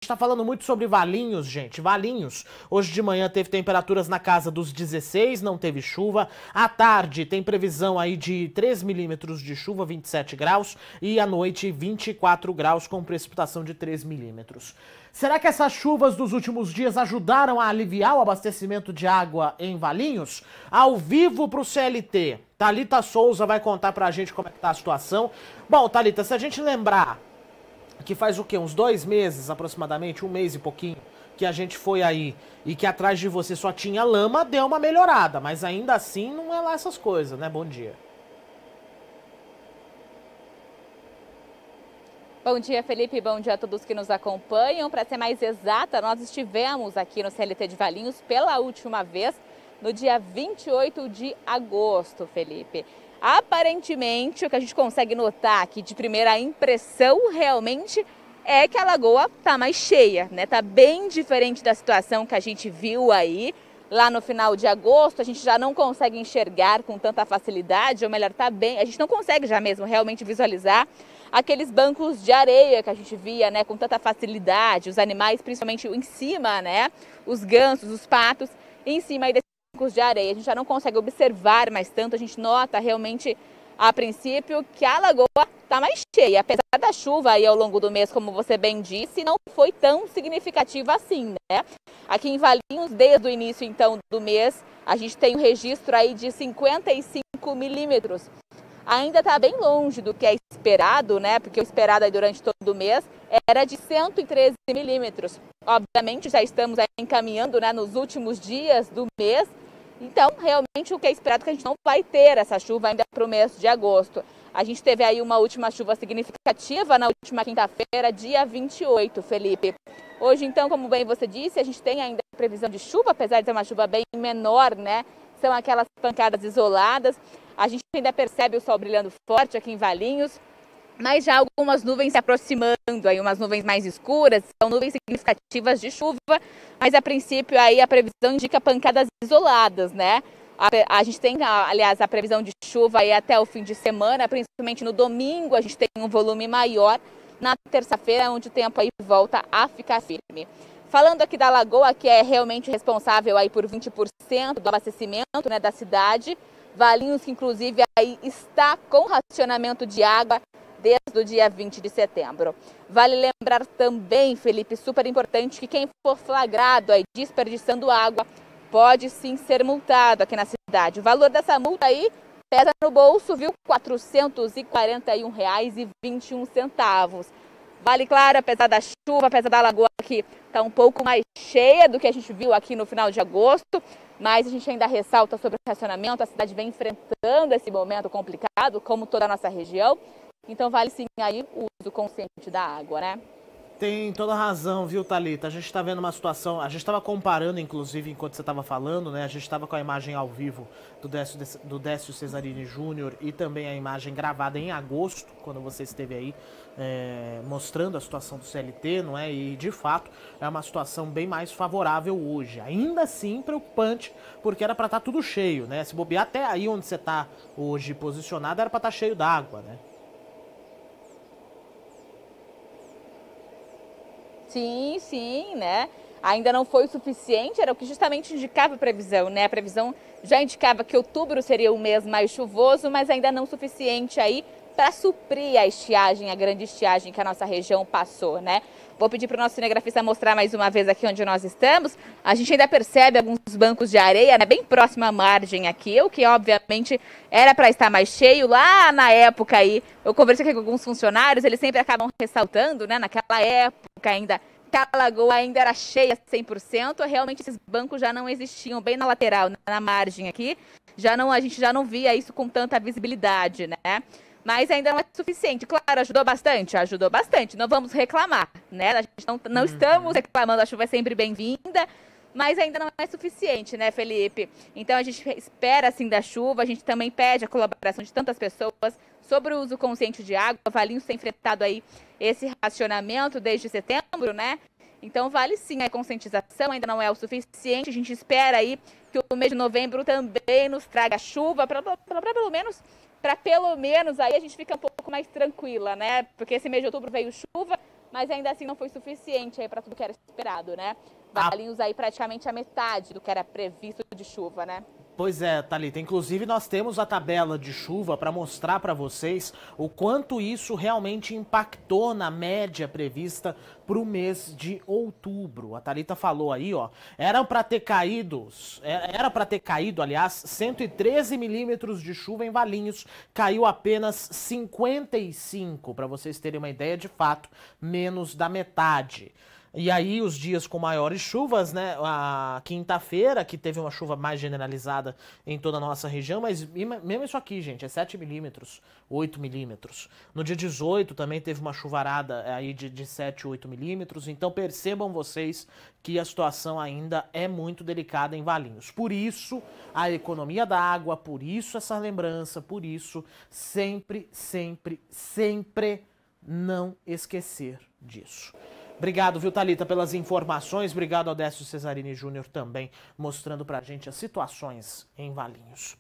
está falando muito sobre Valinhos, gente. Valinhos, hoje de manhã teve temperaturas na casa dos 16, não teve chuva. À tarde tem previsão aí de 3 milímetros de chuva, 27 graus. E à noite 24 graus com precipitação de 3 milímetros. Será que essas chuvas dos últimos dias ajudaram a aliviar o abastecimento de água em Valinhos? Ao vivo para o CLT, Thalita Souza vai contar pra gente como é que tá a situação. Bom, Thalita, se a gente lembrar que faz o quê? Uns 2 meses aproximadamente, 1 mês e pouquinho, que a gente foi aí e que atrás de você só tinha lama, deu uma melhorada, mas ainda assim não é lá essas coisas, né? Bom dia. Bom dia, Felipe. Bom dia a todos que nos acompanham. Para ser mais exata, nós estivemos aqui no CLT de Valinhos pela última vez no dia 28 de agosto, Felipe. Aparentemente, o que a gente consegue notar aqui de primeira impressão realmente é que a lagoa está mais cheia, né? Tá bem diferente da situação que a gente viu aí lá no final de agosto. A gente já não consegue enxergar com tanta facilidade, ou melhor, tá bem, a gente não consegue já mesmo realmente visualizar aqueles bancos de areia que a gente via, né, com tanta facilidade, os animais principalmente em cima, né, os gansos, os patos, em cima aí desses bancos de areia. A gente já não consegue observar mais tanto, a gente nota realmente a princípio que a lagoa está mais cheia, apesar da chuva aí ao longo do mês, como você bem disse, não foi tão significativa assim, né? Aqui em Valinhos, desde o início então do mês, a gente tem um registro aí de 55 milímetros. Ainda está bem longe do que é esperado, né? Porque o esperado aí durante todo o mês era de 113 milímetros. Obviamente já estamos aí encaminhando, né, nos últimos dias do mês. Então, realmente o que é esperado é que a gente não vai ter essa chuva ainda para o mês de agosto. A gente teve aí uma última chuva significativa na última quinta-feira, dia 28, Felipe. Hoje, então, como bem você disse, a gente tem ainda a previsão de chuva, apesar de ser uma chuva bem menor, né? São aquelas pancadas isoladas. A gente ainda percebe o sol brilhando forte aqui em Valinhos, mas já algumas nuvens se aproximando, aí umas nuvens mais escuras, são nuvens significativas de chuva, mas a princípio aí a previsão indica pancadas isoladas, né? A gente tem, aliás, a previsão de chuva aí até o fim de semana, principalmente no domingo a gente tem um volume maior, na terça-feira onde o tempo aí volta a ficar firme. Falando aqui da lagoa, que é realmente responsável aí por 20% do abastecimento, né, da cidade, Valinhos, que inclusive aí está com racionamento de água desde o dia 20 de setembro. Vale lembrar também, Felipe, super importante, que quem for flagrado aí desperdiçando água pode sim ser multado aqui na cidade. O valor dessa multa aí pesa no bolso, viu? R$ 441,21. Vale, claro, apesar da chuva, apesar da lagoa que está um pouco mais cheia do que a gente viu aqui no final de agosto, mas a gente ainda ressalta sobre o racionamento. A cidade vem enfrentando esse momento complicado, como toda a nossa região. Então vale sim aí o uso consciente da água, né? Tem toda razão, viu, Thalita? A gente tá vendo uma situação, a gente estava comparando, inclusive, enquanto você estava falando, né? A gente estava com a imagem ao vivo do Décio Cesarini Júnior e também a imagem gravada em agosto, quando você esteve aí mostrando a situação do CLT, não é? E, de fato, é uma situação bem mais favorável hoje. Ainda assim, preocupante, porque era para estar tudo cheio, né? Se bobear até aí onde você está hoje posicionado, era para estar cheio d'água, né? Sim, sim, né? Ainda não foi o suficiente, era o que justamente indicava a previsão, né? A previsão já indicava que outubro seria o mês mais chuvoso, mas ainda não o suficiente aí para suprir a estiagem, a grande estiagem que a nossa região passou, né? Vou pedir para o nosso cinegrafista mostrar mais uma vez aqui onde nós estamos. A gente ainda percebe alguns bancos de areia, né, bem próximo à margem aqui, o que obviamente era para estar mais cheio. Lá na época aí, eu conversei com alguns funcionários, eles sempre acabam ressaltando, né, naquela época ainda, que a lagoa ainda era cheia 100%, realmente esses bancos já não existiam, bem na lateral, na margem aqui, a gente já não via isso com tanta visibilidade, né? Mas ainda não é suficiente. Claro, ajudou bastante, não vamos reclamar, né? A gente não estamos reclamando, a chuva é sempre bem-vinda, mas ainda não é suficiente, né, Felipe? Então a gente espera, assim, da chuva, a gente também pede a colaboração de tantas pessoas sobre o uso consciente de água. Valinhos tem enfrentado aí esse racionamento desde setembro, né? Então vale sim a conscientização, ainda não é o suficiente, a gente espera aí que o mês de novembro também nos traga chuva, para pelo menos aí a gente fica um pouco mais tranquila, né? Porque esse mês de outubro veio chuva, mas ainda assim não foi suficiente aí para tudo que era esperado, né? Valinhos aí praticamente a metade do que era previsto de chuva, né? Pois é, Thalita. Inclusive, nós temos a tabela de chuva para mostrar para vocês o quanto isso realmente impactou na média prevista para o mês de outubro. A Thalita falou aí, ó, era para ter caído, aliás, 113 milímetros de chuva em Valinhos, caiu apenas 55, para vocês terem uma ideia, de fato, menos da metade. E aí os dias com maiores chuvas, né, a quinta-feira, que teve uma chuva mais generalizada em toda a nossa região, mas mesmo isso aqui, gente, é 7 milímetros, 8 milímetros. No dia 18 também teve uma chuvarada aí de 7, 8 milímetros, então percebam vocês que a situação ainda é muito delicada em Valinhos. Por isso, a economia da água, por isso essa lembrança, por isso, sempre, sempre, sempre não esquecer disso. Obrigado, viu, Thalita, pelas informações. Obrigado ao Décio Cesarini Júnior também, mostrando pra gente as situações em Valinhos.